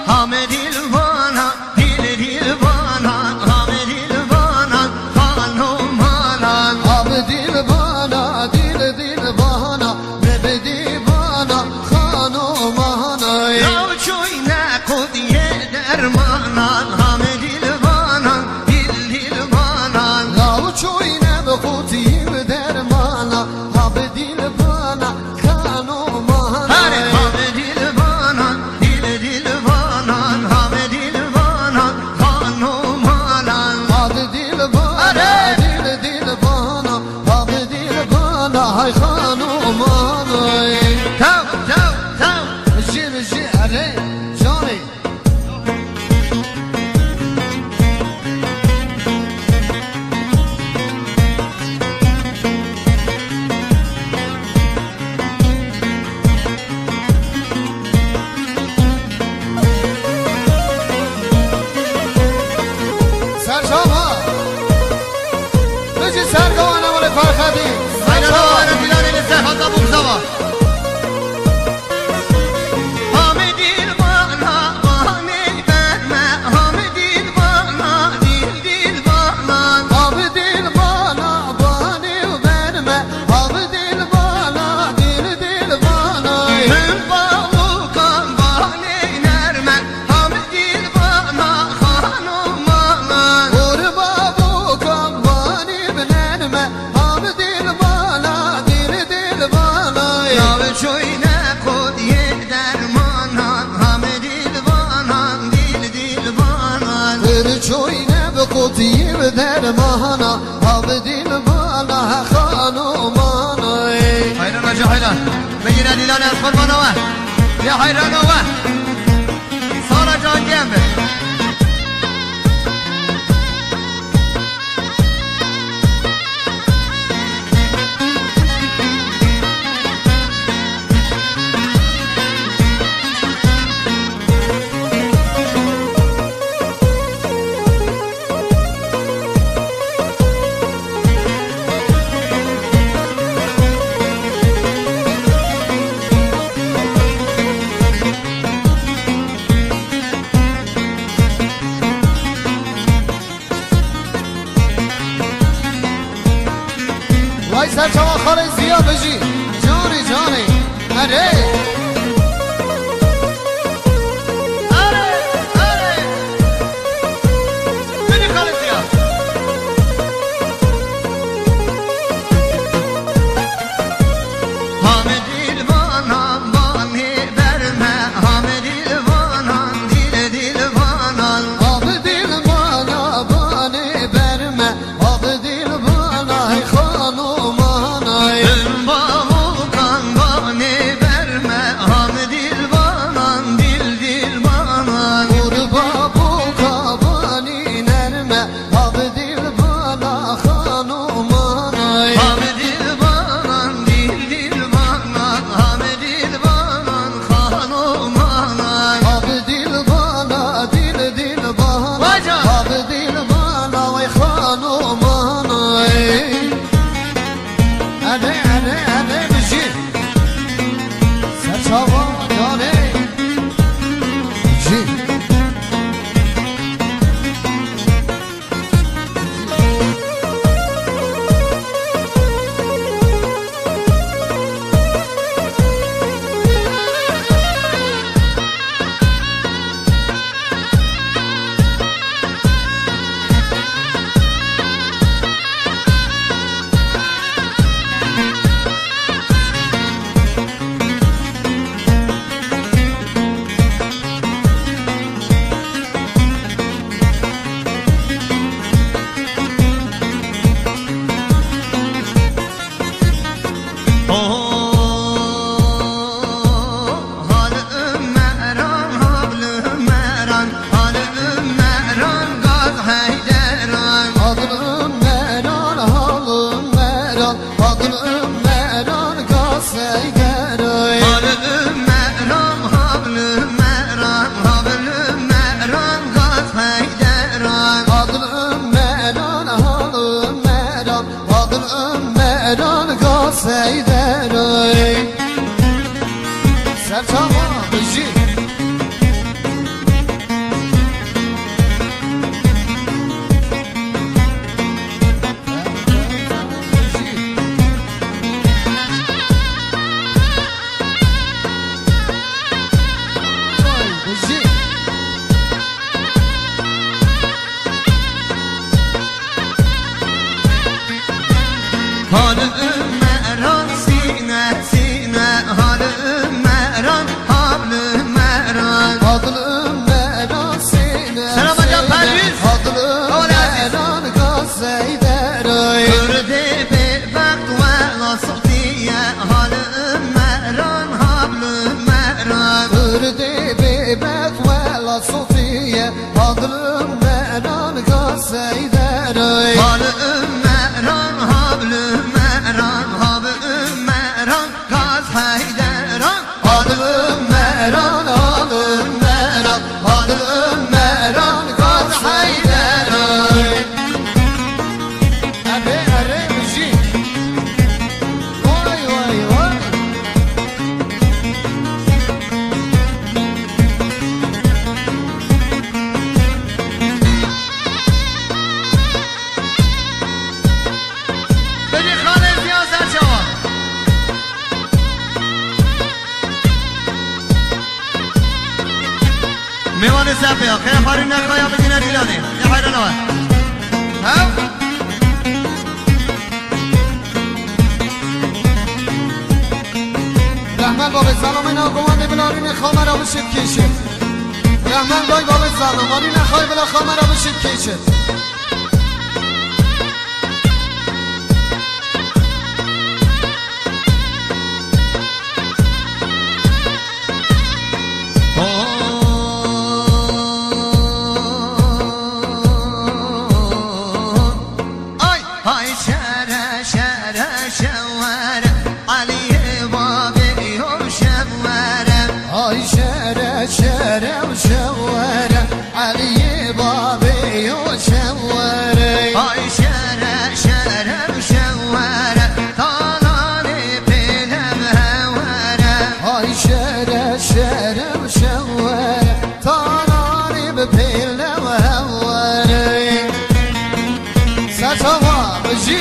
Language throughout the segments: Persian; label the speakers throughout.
Speaker 1: همه دل بانن دل بانن همه دل بانن خانم مانن
Speaker 2: همه دل بانن دل بانن به دیوانن خانم مانن
Speaker 1: لو چوی نکودیه درمانن همه دل بانن دل بانن
Speaker 2: لو چوی نبخوتیم درمانن همه دل بانن خانم مانن
Speaker 1: همه دل بانن دل بانن همه دل بانن خانم مانن
Speaker 2: همه دل بانن دل بانن همه دل بانن های خانم مانن
Speaker 1: تو
Speaker 2: جیر اره جانی سرجاما بجی سرگاه نمال فرخدی
Speaker 1: اینا رو آره دیلانی نسته حتا بگذاوا همه دل بانا بانه برمه همه دل بانا دل بانا
Speaker 2: همه دل بالا بانه و برمه همه دل بالا دل بالا
Speaker 1: من باو کن بانه نرمه همه دل بانا خانم مانن
Speaker 2: بور بابو کن بانی بنرمه همه دل بالا دل بالا
Speaker 1: یا چوی نکود یه درمانن همه دل بانن دل بانن
Speaker 2: بر چوی نبقوتیم در مانا همه دل بالا خانومانا
Speaker 1: حیران آجا حیران بگیره دیلان از قربانوه یا حیرانوه سارا جان گمه
Speaker 2: وای سر چما خاله زیاد بجی جانی اره
Speaker 1: بینی خاله زیاد همه دل بانم بانه برمه همه دل بانم دل بانم
Speaker 2: آب دل بالا بانه برمه آب دل بالا خانومانا
Speaker 1: من باو کن بانه برمه
Speaker 2: سرچاوا بجی
Speaker 1: حال مران سینه سینه حال مران حال مران
Speaker 2: حاضر مران سینه
Speaker 1: سلام جان پرویز
Speaker 2: حاضر مران قصه درای
Speaker 1: کرده به وقت و ناسختیه حال مران حال مران
Speaker 2: کرده به وقت و صوفیه حاضر مران قصه درای
Speaker 1: حال مران حال مران حال مران گاز حیدران
Speaker 2: حاضر مران حاضر مران حاضر مران قصه درای اره اره بجی وای وای وای
Speaker 1: بدی خانه سیاست شما میوان صفحه ها خیلی خاری نکای ها بدین دیلانه یه حیران ها
Speaker 2: رحمن باب سلام اینا گوانده بلارین خامه را بشید کشید رحمن بای باب سلام آری نخواه بلا خامه را بشید کشید
Speaker 1: های شهر شهر شواره علی بابی و شواره
Speaker 2: آی شهر شهر و شواره علی بابی و شواره
Speaker 1: های شهر شهر شواره تالان پیلم هواره
Speaker 2: آی شهر شهر و شواره تالانی به پیله و هواره سرچاوا بجی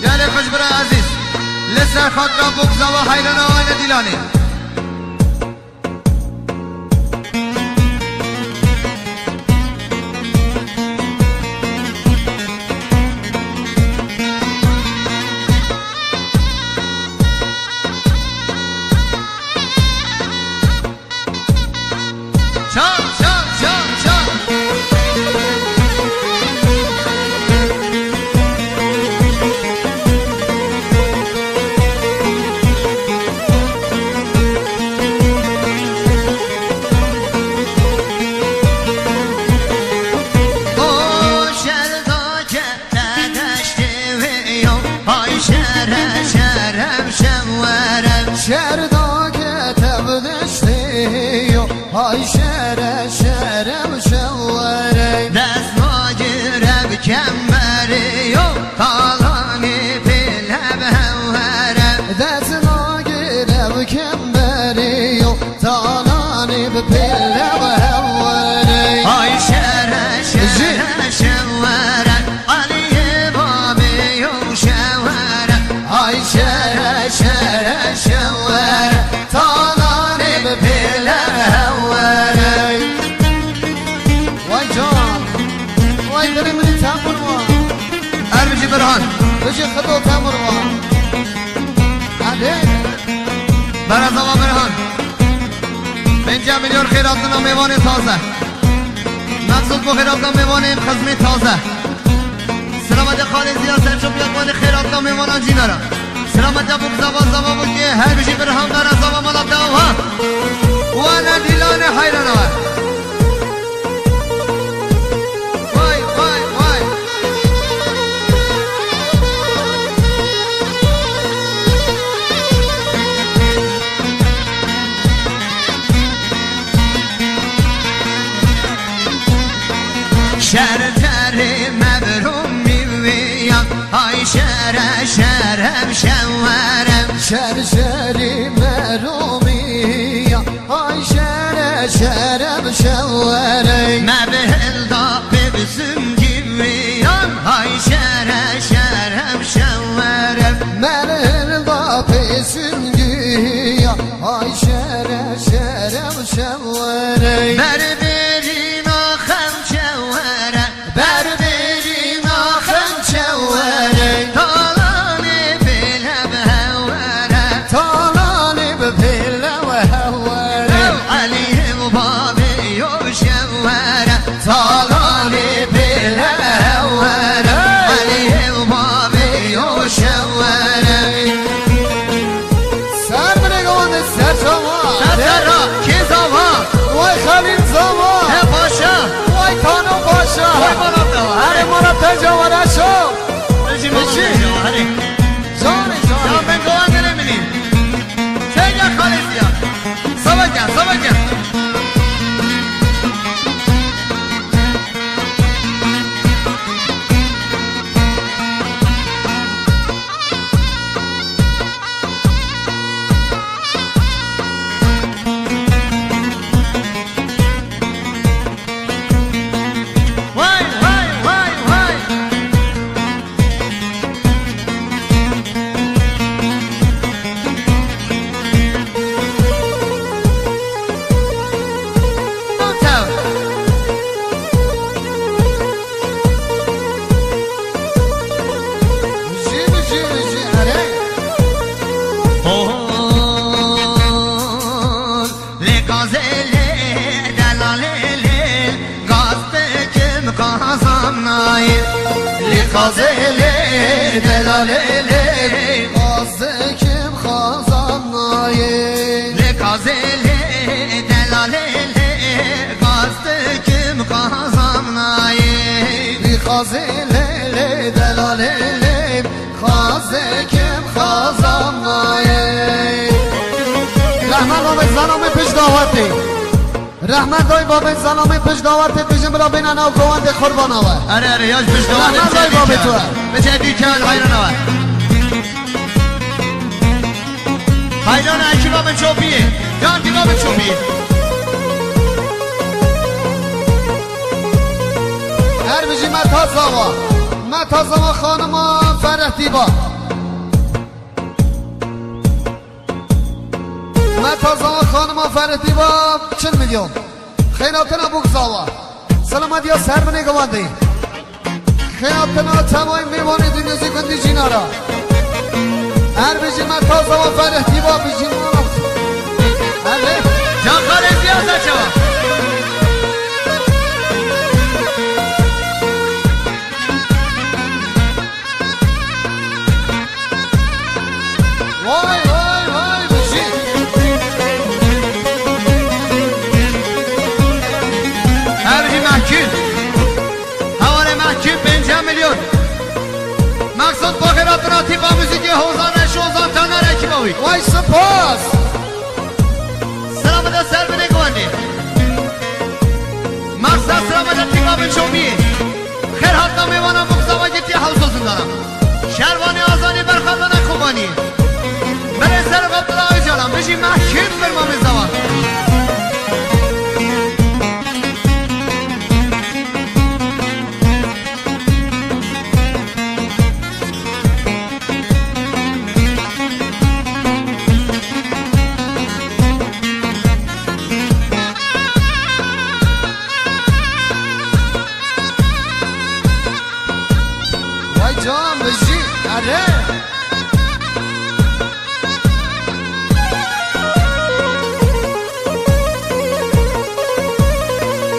Speaker 1: یعنی خوش برای عزیز لسر خود را بگذا و حیران آوان دیلانه چام چام چام چام او شردا که تدشتی ویو های شهر شهرم شمورم
Speaker 2: شهردا که تبدشتی های شهر شهرم شواره
Speaker 1: دست ماجرم کمبری و تالانی پیلم هورم
Speaker 2: دست ناگیرم کمبری و تالانی به پله و هواره
Speaker 1: های شهر شهر شمورم علی بابی و شورم های شهر شهر شورم تالانی به پیلم هورم
Speaker 2: وای جان وای داری منی تمر وان
Speaker 1: ارمشی برهان
Speaker 2: بجی خدو تمر وان علی
Speaker 1: برای زمان برهان 5 میلیون خیراتنا میوان تازه مخصوص با خیراتنا میوانیم خزمه تازه سلامت خالی زیاد سرچو بیاد خیراتنا میوانان جینارا سلامت بوک زبا بود که هر بشی برهان برای زمان مالا داوها و ندیلان حیرانوه وای وای وای شرتر مبروم میویم های شرم شورم
Speaker 2: شرشری مرومی های شرم شورم
Speaker 1: مبهل دا ببسم گیویم های شرم شورم
Speaker 2: مرل دا پیسنگی های شرم شورم
Speaker 1: بر برین آخم شورم بر برین آخم شورم تالانی بلب هورم
Speaker 2: تالانی بپیل و هورم
Speaker 1: علی و بابی و شورم
Speaker 2: تالانی بپیل و هورم
Speaker 1: علی و بابی و شورم
Speaker 2: سر بنگوان سر شما
Speaker 1: سرا کی زمان
Speaker 2: وای خلیل زمان
Speaker 1: نه باشا
Speaker 2: وای تانو باشا
Speaker 1: وای مرد
Speaker 2: هر مرد تجاوره شو
Speaker 1: بشی هری
Speaker 2: جانی
Speaker 1: یا من گوان نمیدیم چه یا خالی زیاد سبکم وای
Speaker 2: خازلی دلالی قازه کم خازم نایی
Speaker 1: لکازلی دلالی قازه کم خازم نایی
Speaker 2: خازلی دلالی خازه کم خازم نایی رحمت بابا زنامه پیش دعوتی رحمت دای بابا زنامه پیش دعوتی پیشم بلا بینن او کوانده قربان آور
Speaker 1: اره یاش پیش دعوتی
Speaker 2: رحمت دای بابا تو
Speaker 1: بچه دیکه الغیران آور خیلان اکی بابا چوبیه جانتی بابا چوبیه
Speaker 2: هر بجی متازاوا خانما فرحتی با متازاوا خانما فرحتی با 40 میلیون خیراتنا بگذاوا سلامت یا سر بنی گواندی خیراتنا تمام میوانی دنیازی کندی جینارا هر بجی متازاوا فرحتی با بجی مانا
Speaker 1: جان خالی زیاد شوا
Speaker 2: وای بجی
Speaker 1: هرهی محکیم حواله محکیم 5 میلیون مقصود با خیراتناتی با موزیکی حوزان شوزان تانه رکی باوی
Speaker 2: وای سپاس
Speaker 1: سلامت سر بینه گوانده مقصد سلامت تیقاب شومیه خیر حتی میوانم مقصد گیتی حوزوزن دارم شروانی آزانی برخواندن خوبانی بره سر قبل جانم بشی محکیم برمام زمان
Speaker 2: وای جان بجی اره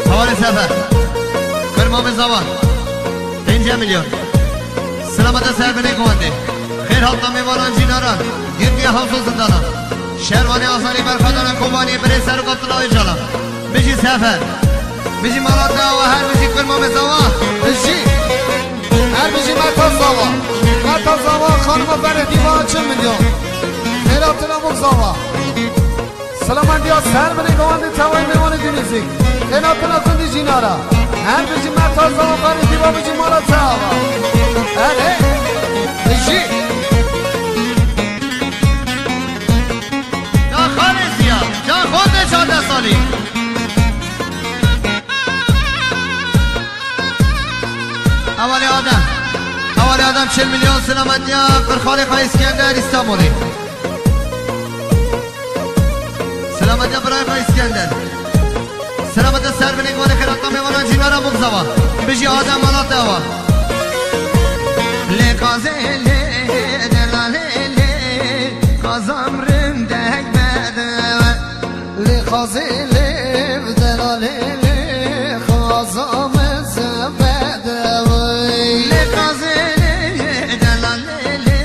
Speaker 1: حواله سفر برمام زمان 5 میلیون سلامت سر بینه گوانده خیر حالتا میوانان جیناران گرگی حافظ زندانم شروانی آسانی برخوادانم کوبانی بره سر قبطلای جانم بشی سفر بشی مالاتا و هر بشی برمام زمان
Speaker 2: بجی هر بجی متازاوا خانما فرحتی با 40 میلیون خیراتنا بگذاوا سلامتی ها سر بنی گواندی توای میوان دینیزی خیلاتنا کندی جینارا هر بجی مرتاز و قانی دیبا بجی مالا تاوا هره بجی
Speaker 1: جان خالصیا جان خود 14 سالی حوالی آدم 40 میلیون سلامتی ها قرخالی خواهی اسکندر استانبولی سلامتی ها برای خواهی اسکندر سلامتی سر بنگوان خیرات نامیوانان جینارا بگذوا بجی آدم مالا تاوا لکازه لی دلاله لی قازم رندک بده
Speaker 2: لخازی لیو دلالی لی خازام زبده وی
Speaker 1: لکازه لی دلاله لی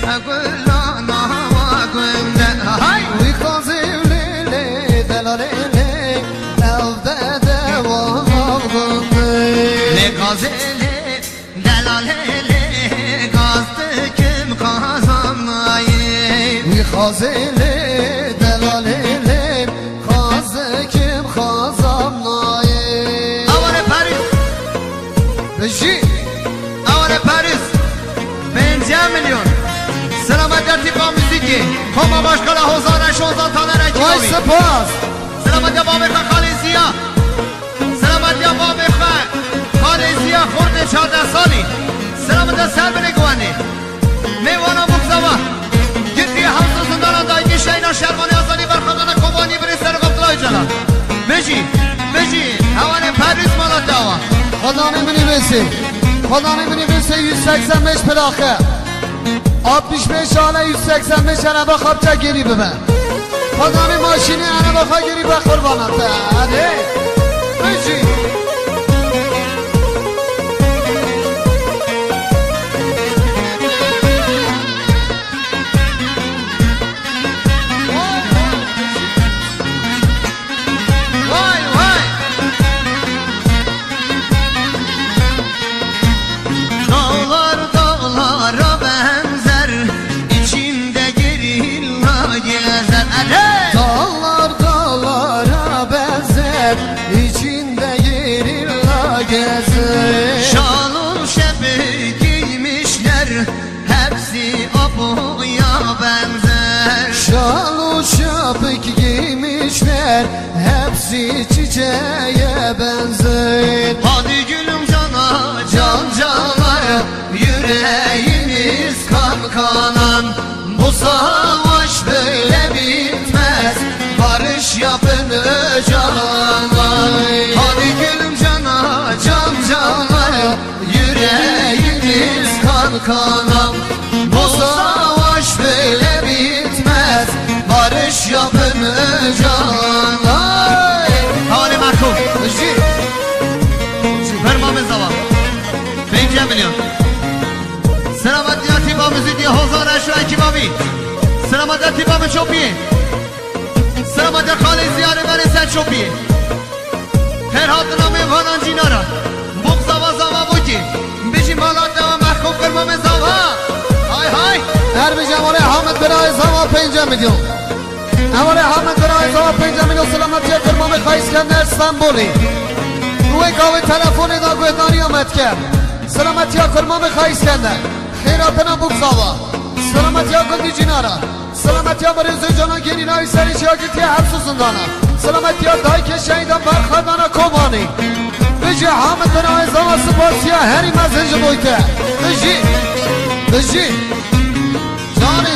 Speaker 1: اگلانا و گنده های
Speaker 2: وی خازی لی دلالی لی نوده و گنده
Speaker 1: لکازه لی دلاله لی گازده کم قازم نایی
Speaker 2: وی خازی لی دلالی لی خازه کم خازام نایی
Speaker 1: اول پاریس
Speaker 2: بجی
Speaker 1: اول پاریس 50 میلیون سلامت در تیپا موزیکی کما باشکال حوزانه 16 تانه
Speaker 2: وای
Speaker 1: رنجی
Speaker 2: سپاس
Speaker 1: سلامت یا بابی خالی زیا سلامت یا بابی خالی زیا خورده 14 سالی سلامت یا سر بنگوانی میوانا بگذوا گردی همسو زندان دایگی شینا شرمانی آزانی برخوادان کمانی بری سر قبطلای جلال بجی هوانه پریز مالا داوا
Speaker 2: خدا نمی‌نی بسی 185 پلاخه 65 حالا 185 انا بخواب چه گیری ببن خدا نمی ماشینی انا بخواب گیری به قربانت ده بجی
Speaker 1: Dağlara benzer içinde gerilla gezer
Speaker 2: Dağlara benzer içinde gerilla gezer
Speaker 1: Şalın şebi giymişler hepsi abuya benzer
Speaker 2: Şalı şapık giymişler hepsi çiçeğe benzer
Speaker 1: Hadi gülüm cana canar yüreğimiz kan kanan Bu savaş böyle bitmez barış yapın canan Hadi gülüm cana canar yüreğimiz kan kanan Bu savaş böyle bitmez barış yapın canan Havali Markov Vermamız da var 50 milyon Selamat ya tiba müzik ya hozar eşra kibabî Selamat ya tiba mı çopî Selamat ya khali ziyare bere sen çopî Her hatına mevanan cinara Buk zava zava buki Bişi malat deva mahkuf vermamız da var Hay
Speaker 2: Her bir cemale Hamid Biray Zava 5 milyon Evale Hamid Biray Zava 5 milyon selametiye kırmamı Xaiskender İstanbuli روی گاوی تلفونی دا گویدانی آمد کرد سلامتی ها کرمان بخواهی اسکندر خیراتنا بگذاوا سلامتی ها گندی جینارا سلامتی ها بریزوی جانا گیری نای سری چیاگیتی حبس زندانا سلامتی ها دای که شهیدان برخدانا کمانی بجی حامد بنای زوا سپاسی ها هری مزنج بویته بجی جانی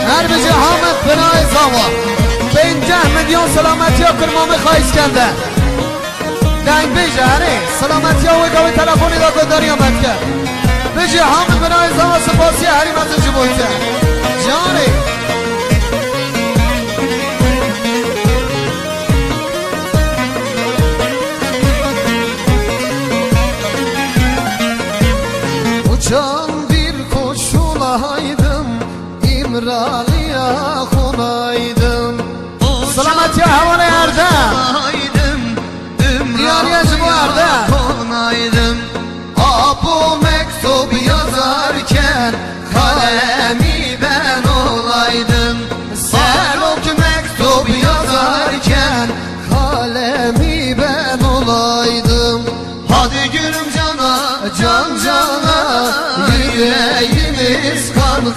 Speaker 2: هر بجی حامد بنای زوا 50 میلیون سلامتی ها کرمان بخواهی اسکندر دنگ بیجه هره سلامتی ها وی گاوی تلفونی دا گداری آمد کرد بجی حامد بنای زوا سپاسی هری مزنج بویته جانی uçan bir kuş olaydım İmralı'ya konaydım Selamet ya havale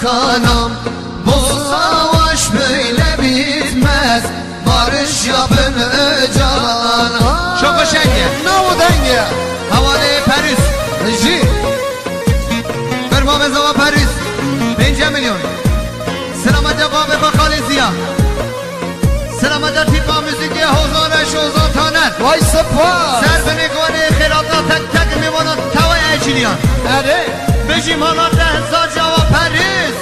Speaker 2: kanım. Bu savaş böyle bitmez. Barış yapın canan.
Speaker 1: Çok hoş denge.
Speaker 2: Ne o denge?
Speaker 1: Havale Paris.
Speaker 2: Ji.
Speaker 1: Berma Zava Paris. 5 milyon. Selamet Baba ve Khalizia. Selamet tipa müziği Hozan Şozan Taner.
Speaker 2: Vay sefa.
Speaker 1: Serbeni gone khirata tek tek mevana tavay eciliyan.
Speaker 2: Ere.
Speaker 1: Bejim hala 10,000 Java Paris.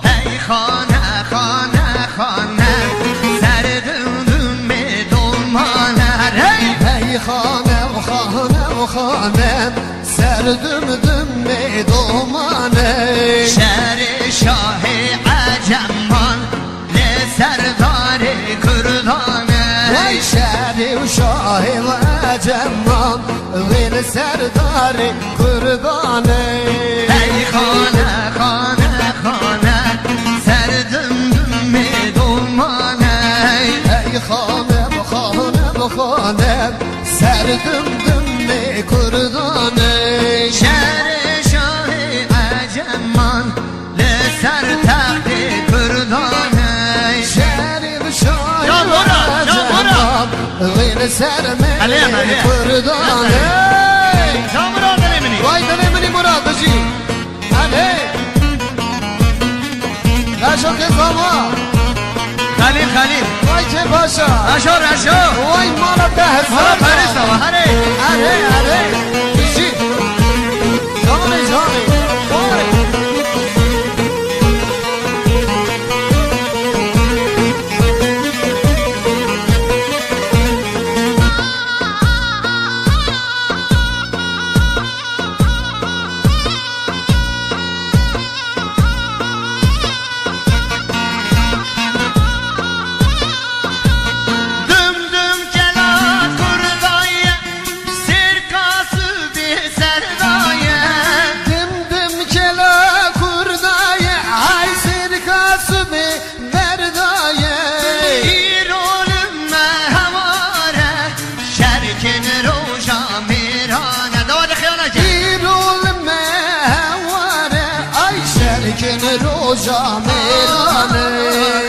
Speaker 1: Hey khane khane khane serdüm me dolmaner.
Speaker 2: Hey hanem hanem hanem serdüm meydumane.
Speaker 1: Şer-i Şah-ı Acemman le serdar-ı Kürdane.
Speaker 2: Vay şerif şahı ve cemman ve serdar-ı Kürdane.
Speaker 1: Ey khane khane khane serdüm me dolmane.
Speaker 2: Ey hanem hanem hanem serdüm Kürdane.
Speaker 1: Şer-i Şah-ı Acemman le serdar-ı Kürdane.
Speaker 2: Şerif şahı
Speaker 1: Can Bora, Can Bora.
Speaker 2: ve serme
Speaker 1: Aliye, Aliye.
Speaker 2: Kürdane.
Speaker 1: Tamam dönemini.
Speaker 2: Vay dönemini Murat'cı. Hadi. Raşo kezama.
Speaker 1: Halil Halil.
Speaker 2: Vay ke paşa.
Speaker 1: Raşo Raşo.
Speaker 2: Vay Malatya
Speaker 1: Hala
Speaker 2: hesaba.
Speaker 1: Paris ama hadi.
Speaker 2: Hadi hadi. İşi. Canı canı. Vay.
Speaker 1: Düm düm kela kurdayı sirkası bir serdaye.
Speaker 2: Dimdim kela kurdaya. Ay sirkası bir merdaya.
Speaker 1: İrolümme hemare şerkin roja mirane. Davada khiyana ki.
Speaker 2: İrul mehvare. Ay şerkin roja merane.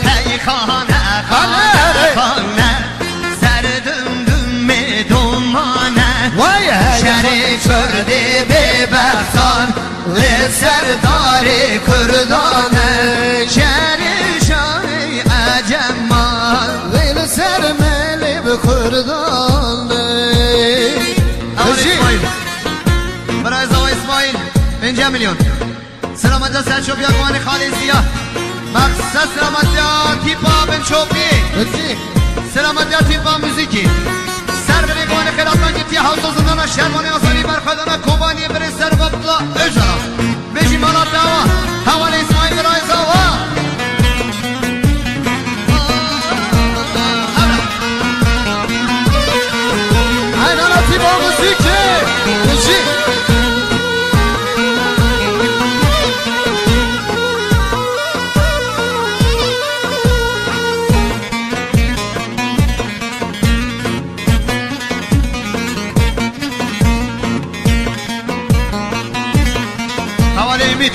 Speaker 1: Hey khane
Speaker 2: Khane.
Speaker 1: khane khane serdüm dümme dumane.
Speaker 2: Vay hey.
Speaker 1: Şerif ördü bebektan ve serdari Kürdane. Şerif Şah-ı Acemman.
Speaker 2: Leyli sermeli bir Kürdane.
Speaker 1: Aman
Speaker 2: Hacı.
Speaker 1: İsmail. Bırak Zava İsmail. 5 milyon. Selamet'e Selçuk Yakmani Khalizia. Maksat Selamet'e Tipa Ben Çopi.
Speaker 2: Hacı.
Speaker 1: Selamet'e Tipa Müziki. Serberi Gani Kırat'tan gitti Havza Zindana Şermani Asani Berkadana Kobani Beri Serbatla Öcala. Beşi Malat Dava. Havale İsmail Bırak Zava.
Speaker 2: Aynen Atiba müziki. Hacı.
Speaker 1: Havale Ümit.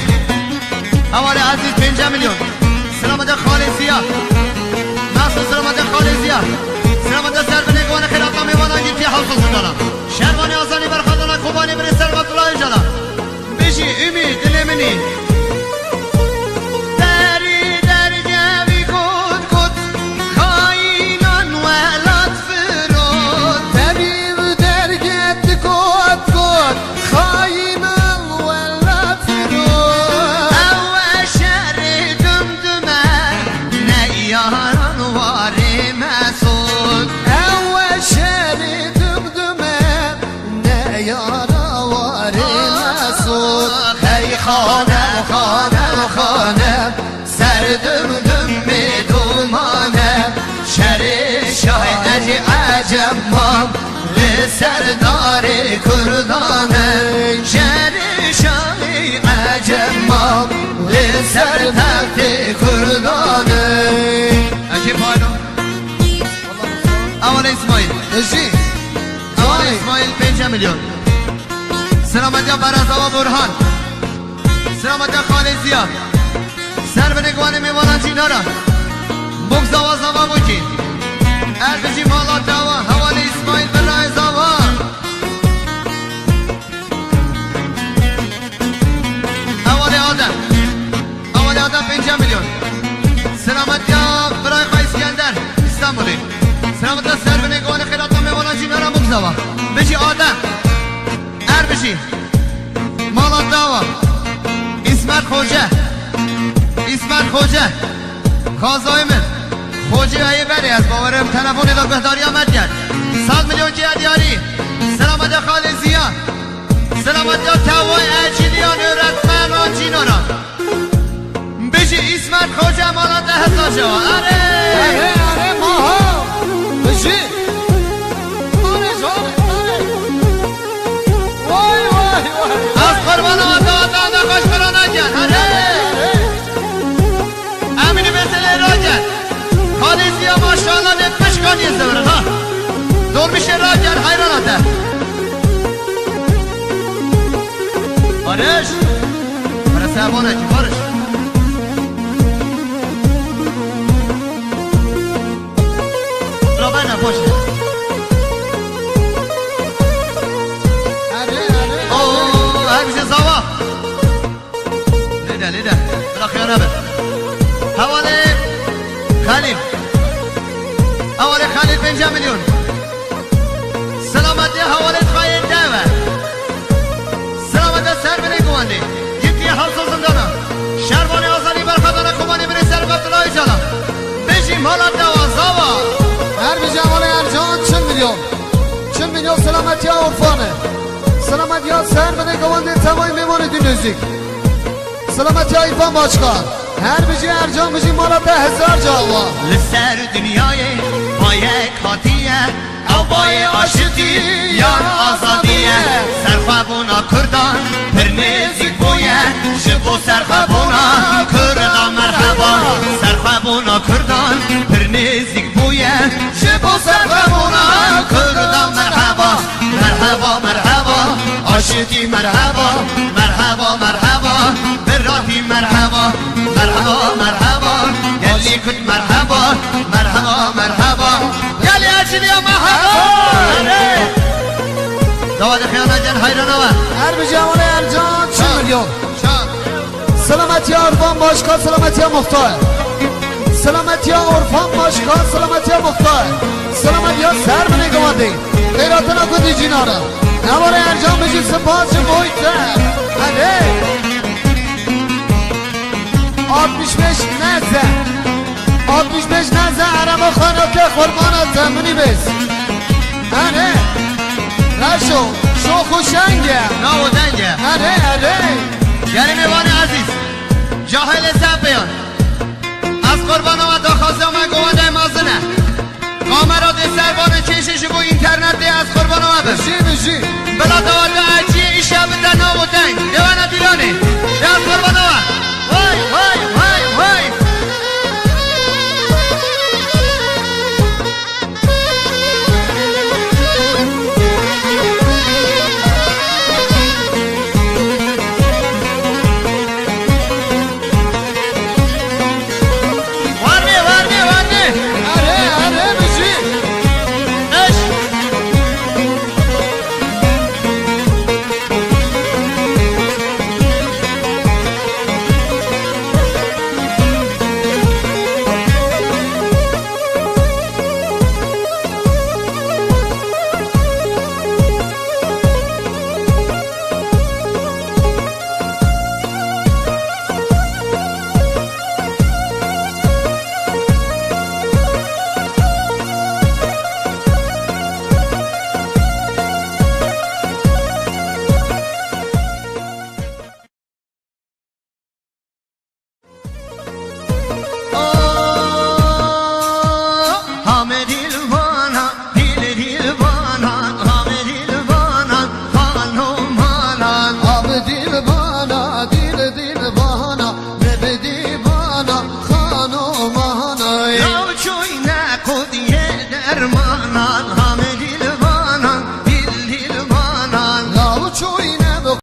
Speaker 1: Havale Aziz 5 milyon. Selamet'e Khalizia. Nasıl Selamet'e Khalizia. Selamet'e Serbeni Gani Kırat'tan Mevana gitti Havza Zindana. Şermani Asani Berkadana Kobani Beri Serbatla Öcala. Beşi Ümit Dilemini. Deri dergevi kut kut Kainan velat firot.
Speaker 2: Derib derget kot kot. Khayman vela firot.
Speaker 1: Evve şerri dümdüme ne yaran var mesut.
Speaker 2: Evve şeri dümdüme ne yara var mesut.
Speaker 1: Hey hanem hanem hanem serdüm mi dumane. Şerif Şah-ı Acemman ve serdari Kürdane. Şerif Şah-ı Acemman ve serdari Kürdane. Ekip Ayno. Aman İsmail.
Speaker 2: Hacı.
Speaker 1: میلیون. سلامتی ها برازاوا برهان، سلامتی ها خالزیا، سر به نگوان میوانان جینارا بگزاوا زاوا بوکی اربجی مالا داوا حوالی اسماعیل برای زاوا حوالی آدم 5 میلیون. سلامتی ها برای خواهی اسکندر استانبولی، سلامتی ها سر به نگوان خیرات ها میوانان جینارا بگزاوا بجی آدم اربجی مالا داوا اسمت خوجه خازای من خوجه های بری از باورم تلفون دا بهداری آمد کرد 100 میلیون جه دیاری. سلامت خالزیا، سلامت توای اجیلیان رتمن و جینارا بشی اسمت خوجه مالا 10,000 شوا.
Speaker 2: اره ماها بشی آره وای
Speaker 1: از قربان آتا خوش برا نکن. امینی مثل راجر خالزیا ماشاءالله نفش کنی زبرن ها دور میشه راجر حیراناته بارش برای سبانه کی بارش رابنه پاشته اوه همیشه زوا لیده بلا خیانه به حوالی خلیل 5 میلیون. سلامتی حوالی خواهی دوه، سلامتی سر بری گوانده گیتی حفظ زندانا شربانی آزانی برخدانه کمانی بری سر قبطلای جانا بشی مالا دوازاوا
Speaker 2: هر بی جمال ارجان 40 میلیون سلامتی ها عرفانه، سلامتی ها سر بری گوانده تمای میمانه دی نزدیک، سلامتی ها ایفان باشکار هر بجی ارجان بجی مالا 10,000 جاوا
Speaker 1: لسر دنیای پای کاتیه او پای عاشقی یار آزادیه سرخوابونا کردان پر نزدیک بویه شبو سرخوابونا کردان مرحبا سرخوابونا کردان پر نزدیک بویه شبو سرخوابونا کردان مرحبا عاشقی مرحبا براتی مرحبا گلی کت مرحبا گلی اجلی مرحبا دواد خیانه جن حیرانوه
Speaker 2: هر بی جمال ارجان 40 میلیون. سلامتی ها عرفان باشکار سلامتی ها مختار، سلامتی ها عرفان باشکار سلامتی ها مختار، سلامتی ها سر به نگوانده خیراتنا کدی جینارا نوار ارجان بجی سپاس محیطه هده 65 نزه عربا خانه که خورمانه تمنی بس هده رشو شو خوشنگه
Speaker 1: ناو دنگه
Speaker 2: هده
Speaker 1: یعنی میوان عزیز جاهل سبیان از قربان و داخواسته من گوانده مازنه کامرات سربان چشش بو اینترنت از قربان و
Speaker 2: بشی
Speaker 1: بلا دوالده عجیه ایشه بده ناو دنگ دیوانه دیرانه از قربان و وای خودیه